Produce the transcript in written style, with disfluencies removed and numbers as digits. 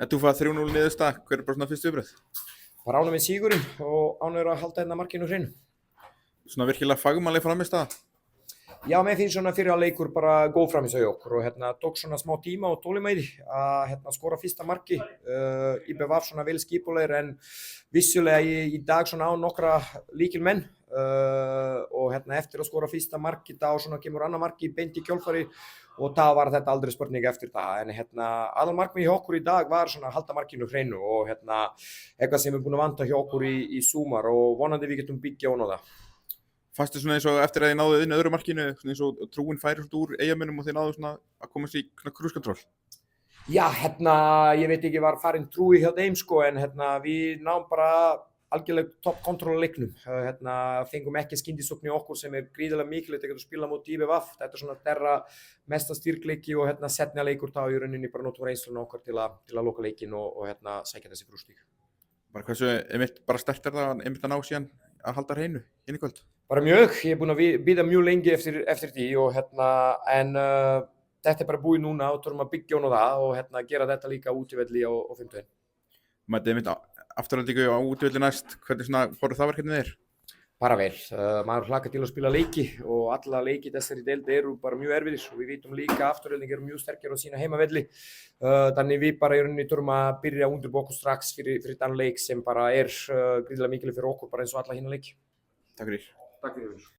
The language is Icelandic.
Þú fæði 3-0 niðurstaða, hver bara svona fyrstu viðbrögð? Bara ánægður með sigurinn og ánægður að halda markinu hreinu. Svona virkilega fagmannleg frammistaða? Já, mér finnst svona fyrir að leikur bara góð frammistaða hjá okkur og tók svona smá tíma og þolinmæði að skora fyrsta marki. IBVF svona vel skipulegir en vissulega í dag svona á nokkra lykilmenn og eftir að skora fyrsta marki þá svona kemur annað marki beint í kjölfari og þá var þetta aldrei spurning eftir það. En aðalmarkmið hjá okkur í dag var svona að halda markinu hreinu og eitthvað sem er búin að vanta hjá okkur í sumar og vonandi við getum byggja ofan á það. Fannstu svona eins og eftir að þið náðu inn öðru markinu, svona eins og trúin færi svona úr Eyjamönnum og þið náðu svona að komast í cruise control? Já, ég veit ekki var farin trúi hjá þeim sko, en við náum bara algjörlega topp kontroll á leiknum. Fengum ekki skyndisókn í okkur sem er gríðarlega mikilvægt að geta spila móti IBVF. Þetta er svona þeirra mesta styrkleiki og setna leikur þá í rauninni bara notum reynsluna okkar til að loka leikin og sækja þessi þrjú stig. Bara hversu bara sterkt er það að ná síðan að halda hreinu inn í kvöld? Bara mjög, ég er búinn að bíða mjög lengi eftir því og en þetta er bara búið núna og þurfum að byggja á það og gera þetta líka útivelli á fimmtudaginn. Mætið afturhaldingu á útivelli næst, hvernig svona fóru það verkefnið þér? Bara vel, maður hlakar til að spila leiki og alla leiki þessari deildi eru bara mjög erfiðir og við vitum líka að afturhaldingar eru mjög sterkir á sína heimavelli. Þannig við bara í rauninni þurfum að byrja að undirbúa okkur strax fyrir þann leik sem bara er gríðarlega mikilvægt fyrir okkur bara eins og alla hina leiki. Takk fyrir. Takk fyrir.